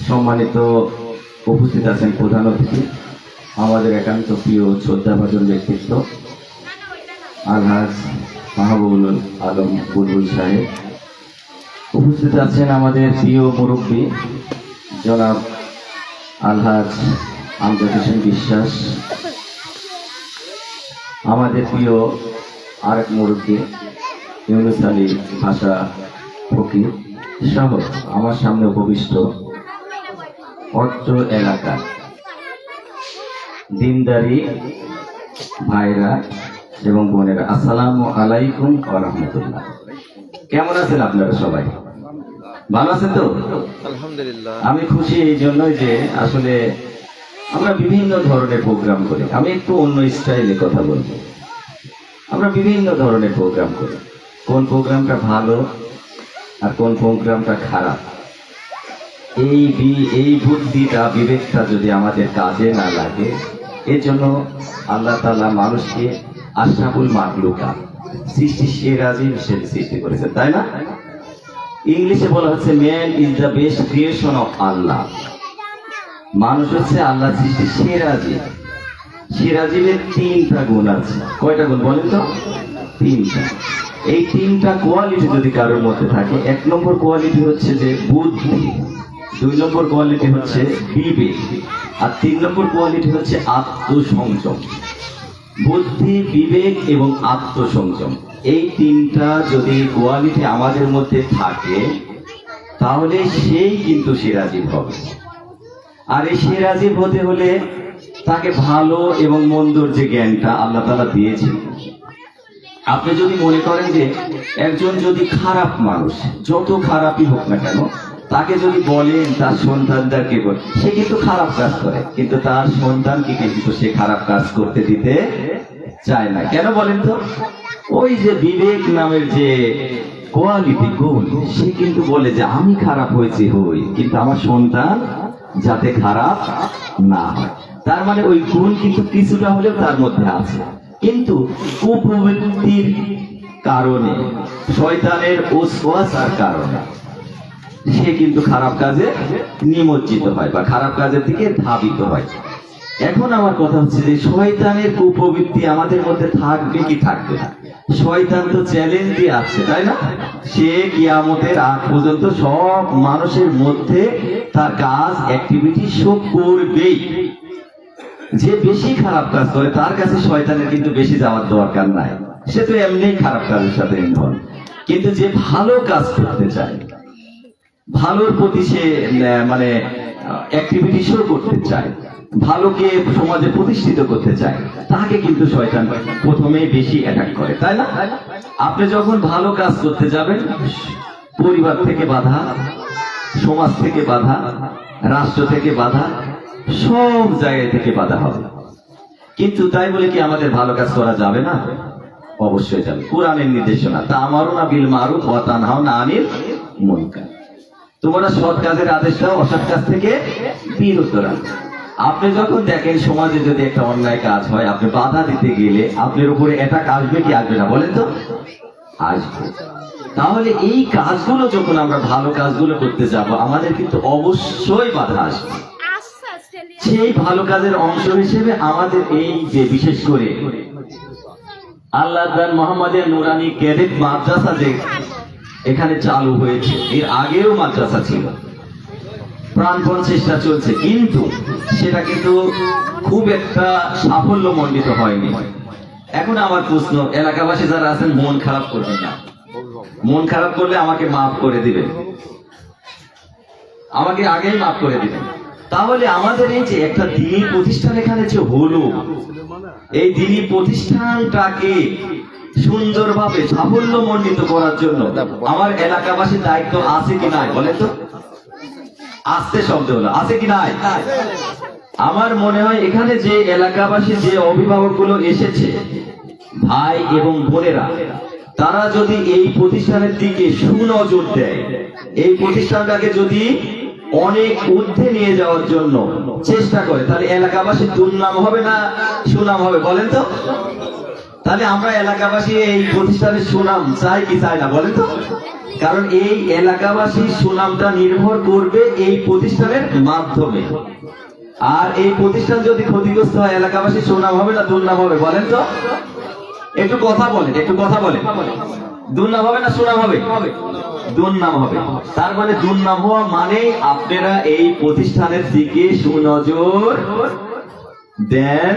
সম্মানিত উপস্থিত আছেন প্রধান অতিথি, আমাদের একান্ত প্রিয় শ্রদ্ধাভাজন ব্যক্তিত্ব আলহাজ মাহবুবুল আলম বুলবুল সাহেব। উপস্থিত আছেন আমাদের প্রিয় মুরব্বী জনাব আলহাজ আমজাদ হোসেন বিশ্বাস। আমাদের প্রিয় আরেক মুরব্বী ইউনুস আলী ভাষা ফকির সহ আমার সামনে উপবিষ্ট অত্র এলাকা দিনদারি ভাইরা এবং বোনেরা, আসসালামু আলাইকুম ওয়া রাহমাতুল্লাহ। কেমন আছেন আপনারা? সবাই ভালো আছেন তো? আলহামদুলিল্লাহ। আমি খুশি এই জন্যই যে আসলে আমরা বিভিন্ন ধরনের প্রোগ্রাম করি। আমি একটু অন্য স্টাইলে কথা বলবো। আমরা বিভিন্ন ধরনের প্রোগ্রাম করি, কোন প্রোগ্রামটা ভালো আর কোন প্রোগ্রামটা খারাপ, এই বুদ্ধিটা বিবেকটা যদি আমাদের কাজে না লাগে, এর জন্য আল্লাহ তাআলা মানুষকে আশরাফুল মাখলুকা সৃষ্টি সেরাজি হিসেবে সৃষ্টি করেছেন, তাই না? ইংলিশে বলা হচ্ছে man is the best creation of Allah. মানুষ হচ্ছে আল্লাহ সৃষ্টি সেরাজি। সেরাজির তিনটা গুণ আছে। কয়টা গুণ বলেন তো? তিনটা। এই তিনটা কোয়ালিটি যদি কারোর মধ্যে থাকে, এক নম্বর কোয়ালিটি হচ্ছে যে বুদ্ধি, দুই নম্বর কোয়ালিটি হচ্ছে বিবেক, আর তিন নম্বর কোয়ালিটি হচ্ছে আত্মসংযম। বুদ্ধি, বিবেক এবং আত্মসংযম, এই তিনটা যদি কোয়ালিটি আমাদের মধ্যে থাকে তাহলে সেই কিন্তু সিরাজিব হবে। আর এই সিরাজিব হতে হলে তাকে ভালো এবং মন্দর যে জ্ঞানটা আল্লাহ তাআলা দিয়েছেন, আপনি যদি মনে করেন যে একজন যদি খারাপ মানুষ, যত খারাপই হোক না কেন, তাকে যদি বলেন তার সন্তানদেরকে সে কিন্তু খারাপ কাজ করে, কিন্তু তার সন্তানকে কিন্তু সে খারাপ কাজ করতে দিতে চায় না। কেন বলেন তো? ওই যে বিবেক নামের যে কোয়ালিটি গুণ, সে কিন্তু বলে যে আমি খারাপ হয়েছি হই, কিন্তু আমার সন্তান যাতে খারাপ না হয়। তার মানে ওই গুণ কিন্তু কিছুটা হলেও তার মধ্যে আছে, কিন্তু কুপ্রবৃত্তির কারণে, শয়তানের ওয়াসওয়াসার কারণে সে কিন্তু খারাপ কাজে নিমজ্জিত হয় বা খারাপ কাজের দিকে ধাবিত হয়। এখন আমার কথা হচ্ছে যে শয়তানের কুপ্রবৃত্তি আমাদের মধ্যে থাকবে কি থাকবে না? শয়তান তো চ্যালেঞ্জ দিয়ে আছে, তাই না? সে কিয়ামতের আগ পর্যন্ত সব মানুষের মধ্যে তার কাজ অ্যাক্টিভিটি শো করবেই। যে বেশি খারাপ কাজ করে তার কাছে শয়তানের কিন্তু বেশি যাওয়ার দরকার নাই, সে তো এমনিই খারাপ কাজের সাথে ইনভলভ। কিন্তু যে ভালো কাজ করতে চায়, ভালোর প্রতি সে মানে অ্যাক্টিভিটি শো করতে চায়, ভালোকে সমাজে প্রতিষ্ঠিত করতে চায়, তাকে কিন্তু শয়তান প্রথমেই বেশি অ্যাটাক করে, তাই না? আপনি যখন ভালো কাজ করতে যাবেন, পরিবার থেকে বাধা, সমাজ থেকে বাধা, রাষ্ট্র থেকে বাধা, সব জায়গা থেকে বাধা হবে। কিন্তু তাই বলে কি আমাদের ভালো কাজ করা যাবে না? অবশ্যই যাবে। কোরআনের নির্দেশনা, তা'মারুনা বিল মারুফ ওয়া তানহাউনা আনিল মুনকার, তোমরা সৎ কাজের আদেশ দাও, অসৎ কাজ থেকে বিরত রাখো। আপনি যখন দেখেন সমাজে যদি একটা অন্যায় কাজ হয়, আপনি বাধা দিতে গেলে আপনার উপরে অ্যাটাক আসবে কি আসবে না বলেন তো? আসবে। তাহলে এই কাজগুলো যখন আমরা ভালো কাজগুলো করতে যাব, আমাদের কিন্তু অবশ্যই বাধা আসবে। সেই ভালো কাজের অংশ হিসেবে আমাদের এই যে বিশেষ করে আল্লাহ মোহাম্মদের নুরানি ক্যাডেট মাদ্রাসা যে এখানে চালু হয়েছে, এর আগেও মাদ্রাসা ছিল, প্রাণপণ চেষ্টা চলছে, কিন্তু সেটা কিন্তু খুব একটা সাফল্যমণ্ডিত হয়নি। এখন আমার প্রশ্ন, এলাকাবাসী যারা আছেন মন খারাপ করবেন না, মন খারাপ করলে আমাকে মাফ করে দিবেন, আমাকে আগেই মাফ করে দিবেন। তাহলে আমাদের এই যে একটা দ্বীনি প্রতিষ্ঠান এখানে যে হলো, এই দ্বীনি প্রতিষ্ঠানটাকে সুন্দরভাবে সাফল্যমণ্ডিত করার জন্য আমার এলাকাবাসীর দায়িত্ব আছে কি নাই বলেন তো? আসতে শব্দ হলো, আছে কি নাই? আমার মনে হয় এখানে যে এলাকাবাসী, যে অভিভাবকগুলো এসেছে, ভাই এবং বোনেরা, তারা যদি এই প্রতিষ্ঠানের দিকে সুনজর দেয়, এই প্রতিষ্ঠানটাকে যদি অনেক ঊর্ধ্বে নিয়ে যাওয়ার জন্য চেষ্টা করে, তাহলে এলাকাবাসীর দুর্নাম হবে না সুনাম হবে বলেন তো? তাহলে আমরা এলাকাবাসী এই প্রতিষ্ঠানের সুনাম চাই কি চাই না বলেন তো? কারণ এই এলাকাবাসীর সুনামটা নির্ভর করবে এই প্রতিষ্ঠানের মাধ্যমে। আর এই প্রতিষ্ঠান যদি ক্ষতিগ্রস্ত হয় এলাকাবাসীর সুনাম হবে না দুর্নাম হবে বলেন তো? একটু কথা বলেন, একটু কথা বলেন। দুর্নাম হবে না সুনাম হবে? দুর্নাম হবে। তার মানে দুর্নাম হওয়া মানে আপনারা এই প্রতিষ্ঠানের দিকে সুনজর দেন